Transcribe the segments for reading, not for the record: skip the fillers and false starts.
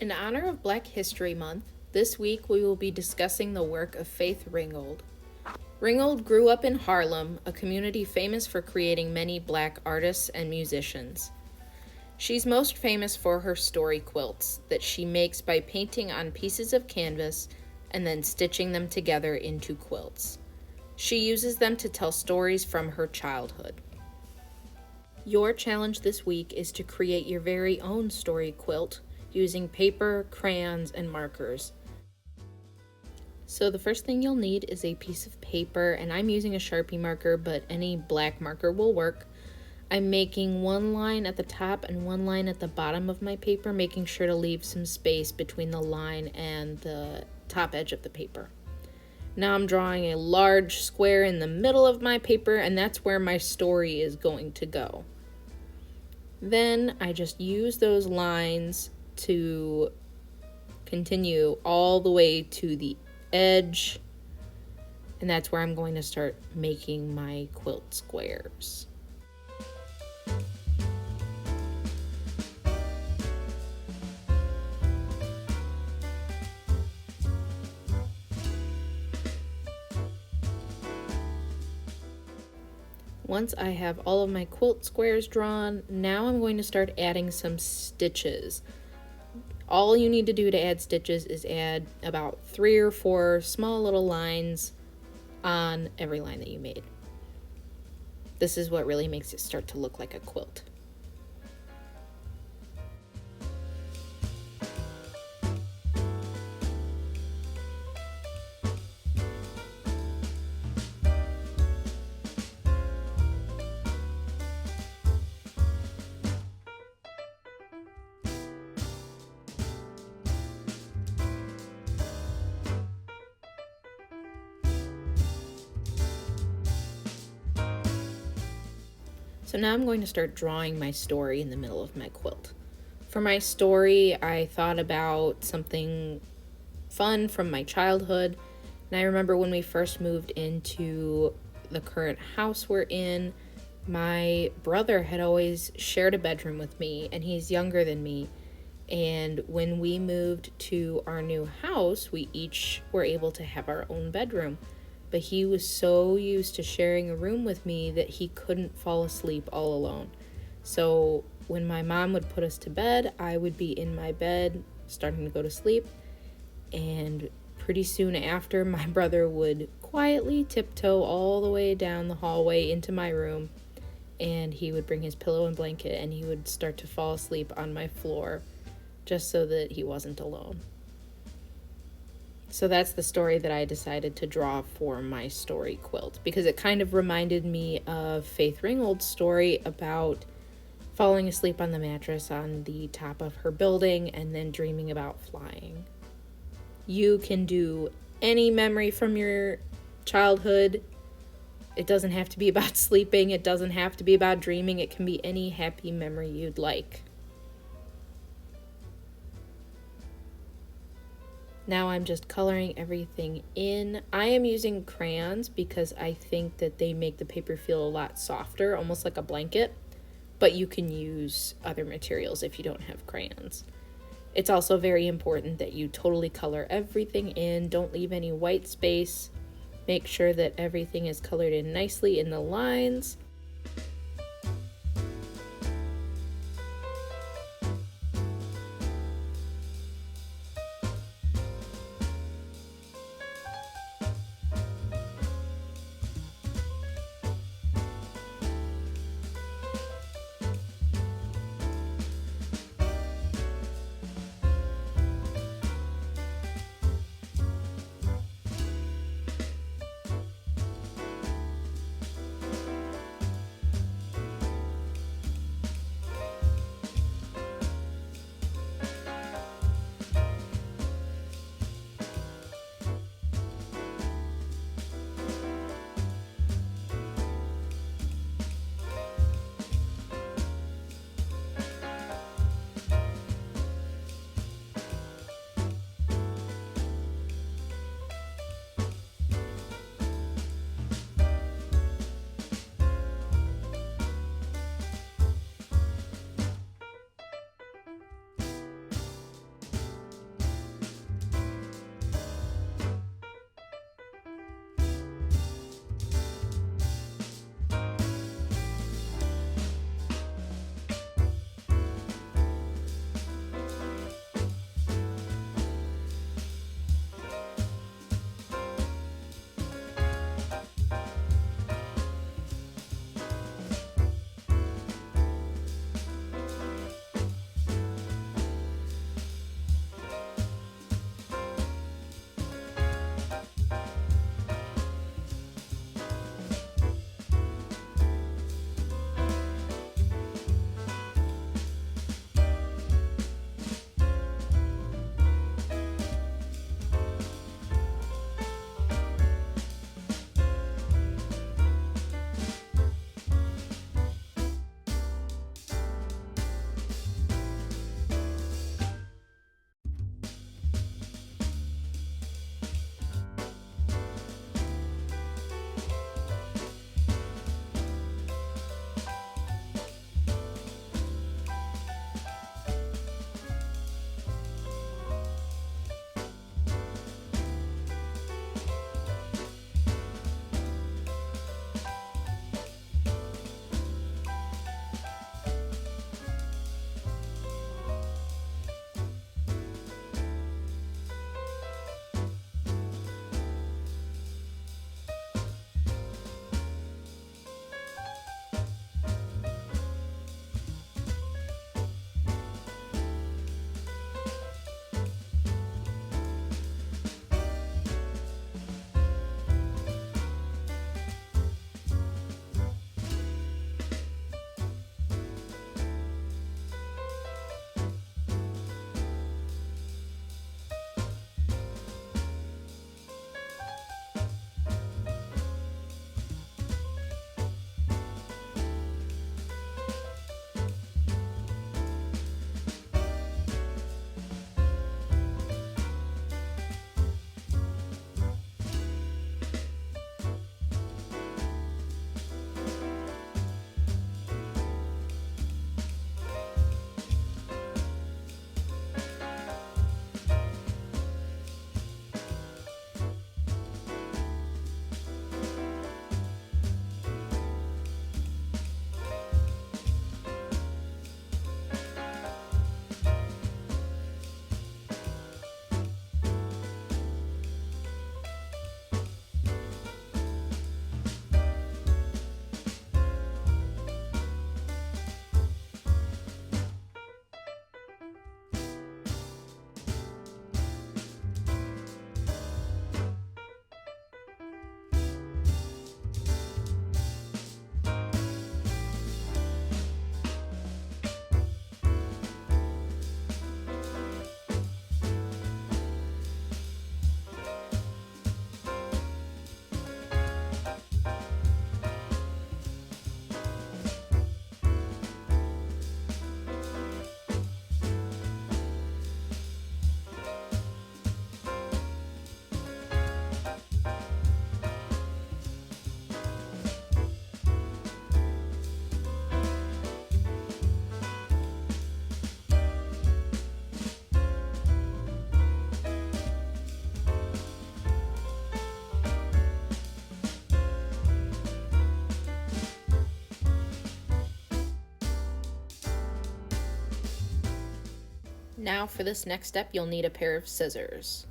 In honor of Black History Month, this week we will be discussing the work of Faith Ringgold. Ringgold grew up in Harlem, a community famous for creating many black artists and musicians. She's most famous for her story quilts that she makes by painting on pieces of canvas and then stitching them together into quilts. She uses them to tell stories from her childhood. Your challenge this week is to create your very own story quilt using paper, crayons, and markers. So the first thing you'll need is a piece of paper, and I'm using a Sharpie marker, but any black marker will work. I'm making one line at the top and one line at the bottom of my paper, making sure to leave some space between the line and the top edge of the paper. Now I'm drawing a large square in the middle of my paper, and that's where my story is going to go. Then I just use those lines to continue all the way to the edge, and that's where I'm going to start making my quilt squares. Once I have all of my quilt squares drawn, now I'm going to start adding some stitches. All you need to do to add stitches is add about 3 or 4 small little lines on every line that you made. This is what really makes it start to look like a quilt. So now I'm going to start drawing my story in the middle of my quilt. For my story, I thought about something fun from my childhood, and I remember when we first moved into the current house we're in, my brother had always shared a bedroom with me, and he's younger than me. And when we moved to our new house, we each were able to have our own bedroom. But he was so used to sharing a room with me that he couldn't fall asleep all alone. So when my mom would put us to bed, I would be in my bed starting to go to sleep. And pretty soon after, my brother would quietly tiptoe all the way down the hallway into my room. And he would bring his pillow and blanket, and he would start to fall asleep on my floor just so that he wasn't alone. So that's the story that I decided to draw for my story quilt, because it kind of reminded me of Faith Ringgold's story about falling asleep on the mattress on the top of her building and then dreaming about flying. You can do any memory from your childhood. It doesn't have to be about sleeping. It doesn't have to be about dreaming. It can be any happy memory you'd like. Now I'm just coloring everything in. I am using crayons because I think that they make the paper feel a lot softer, almost like a blanket, but you can use other materials if you don't have crayons. It's also very important that you totally color everything in. Don't leave any white space. Make sure that everything is colored in nicely in the lines. Now for this next step, you'll need a pair of scissors.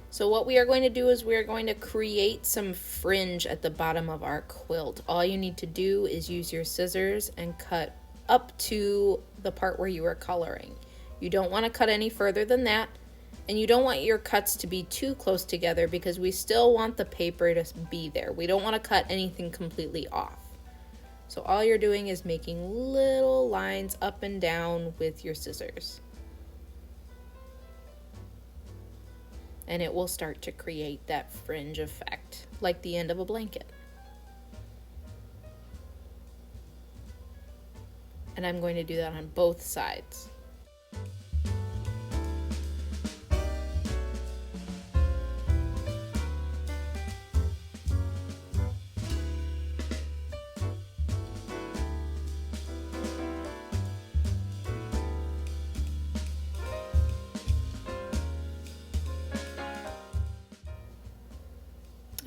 So what we are going to do is we are going to create some fringe at the bottom of our quilt. All you need to do is use your scissors and cut up to the part where you are coloring. You don't want to cut any further than that, and you don't want your cuts to be too close together because we still want the paper to be there. We don't want to cut anything completely off. So all you're doing is making little lines up and down with your scissors. And it will start to create that fringe effect, like the end of a blanket. And I'm going to do that on both sides.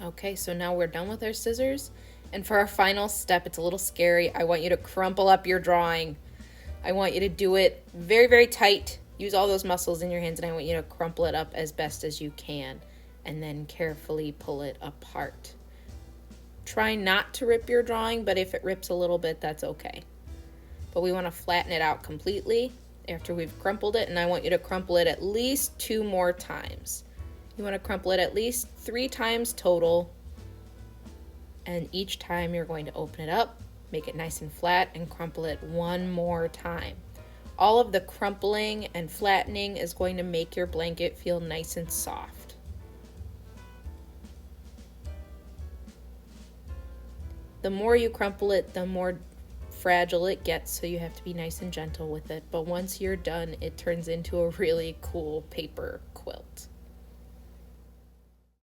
Okay, so now we're done with our scissors. And for our final step, it's a little scary. I want you to crumple up your drawing. I want you to do it very, very tight. Use all those muscles in your hands, and I want you to crumple it up as best as you can. And then carefully pull it apart. Try not to rip your drawing, but if it rips a little bit, that's okay. But we want to flatten it out completely after we've crumpled it, and I want you to crumple it at least 2 more times. You want to crumple it at least 3 times total, and each time you're going to open it up, make it nice and flat, and crumple it 1 more time. All of the crumpling and flattening is going to make your blanket feel nice and soft. The more you crumple it, the more fragile it gets, so you have to be nice and gentle with it. But once you're done, it turns into a really cool paper quilt.